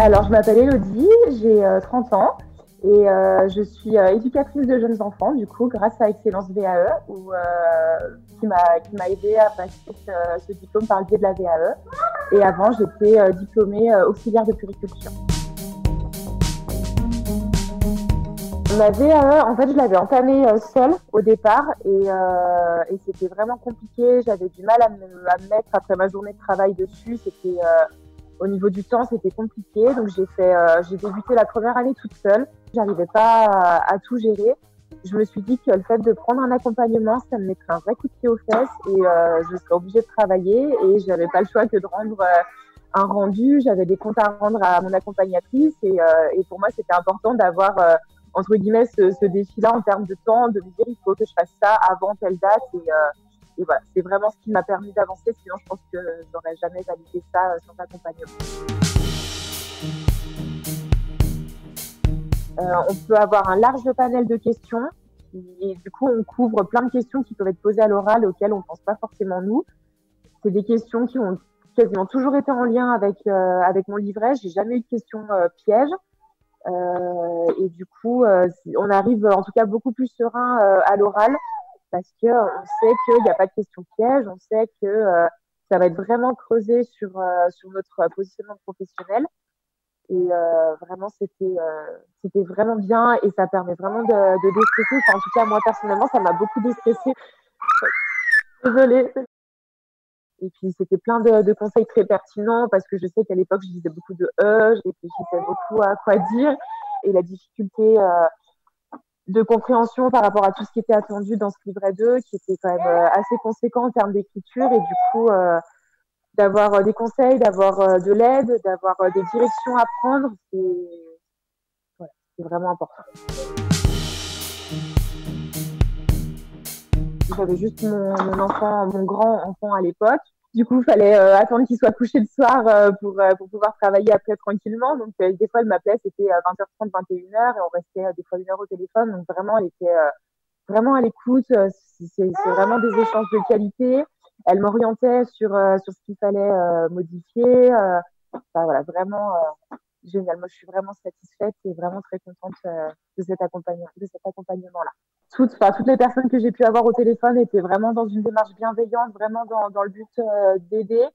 Alors, je m'appelle Elodie, j'ai 30 ans et je suis éducatrice de jeunes enfants, du coup, grâce à Excellence VAE, qui m'a aidée à passer ce diplôme par le biais de la VAE. Et avant, j'étais diplômée auxiliaire de puriculture. Ma VAE, en fait, je l'avais entamée seule au départ et c'était vraiment compliqué. J'avais du mal à me mettre après ma journée de travail dessus. Au niveau du temps, c'était compliqué. Donc, j'ai débuté la première année toute seule. J'arrivais pas à tout gérer. Je me suis dit que le fait de prendre un accompagnement, ça me mettrait un vrai coup de pied aux fesses et je serais obligée de travailler et j'avais pas le choix que de rendre un rendu. J'avais des comptes à rendre à mon accompagnatrice et pour moi, c'était important d'avoir entre guillemets ce défi-là en termes de temps, de me dire il faut que je fasse ça avant telle date et voilà, c'est vraiment ce qui m'a permis d'avancer. Sinon, je pense que j'aurais jamais validé ça sans accompagnement. On peut avoir un large panel de questions et du coup, on couvre plein de questions qui peuvent être posées à l'oral auxquelles on ne pense pas forcément nous. C'est des questions qui ont quasiment toujours été en lien avec mon livret. J'ai jamais eu de questions pièges. Et du coup, on arrive en tout cas beaucoup plus serein à l'oral parce que on sait qu'il n'y a pas de questions pièges, on sait que ça va être vraiment creusé sur notre positionnement professionnel. Et vraiment, c'était vraiment bien et ça permet vraiment de déstresser. Enfin, en tout cas, moi personnellement, ça m'a beaucoup déstressé. Désolée. Et puis, c'était plein de conseils très pertinents parce que je sais qu'à l'époque, je disais beaucoup de je réfléchissais beaucoup à quoi dire et la difficulté de compréhension par rapport à tout ce qui était attendu dans ce livret 2 qui était quand même assez conséquent en termes d'écriture et du coup d'avoir des conseils, d'avoir de l'aide, d'avoir des directions à prendre, voilà, c'est vraiment important. J'avais juste mon grand enfant à l'époque. Du coup, il fallait attendre qu'il soit couché le soir pour pouvoir travailler après tranquillement. Donc, des fois, elle m'appelait, c'était 20h30, 21h et on restait des fois 1 heure au téléphone. Donc, vraiment, elle était vraiment à l'écoute. C'est vraiment des échanges de qualité. Elle m'orientait sur ce qu'il fallait modifier. Enfin, voilà, vraiment génial. Moi, je suis vraiment satisfaite et vraiment très contente de cet accompagnement-là. Toutes les personnes que j'ai pu avoir au téléphone étaient vraiment dans une démarche bienveillante, vraiment dans le but d'aider,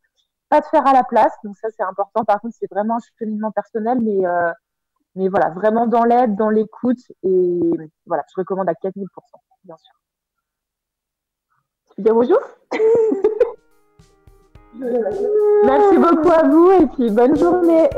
pas de faire à la place. Donc ça, c'est important. Par contre, c'est vraiment un cheminement personnel, mais voilà, vraiment dans l'aide, dans l'écoute et voilà, je recommande à 4000%, bien sûr. Tu peux dire bonjour? Merci beaucoup à vous et puis bonne journée.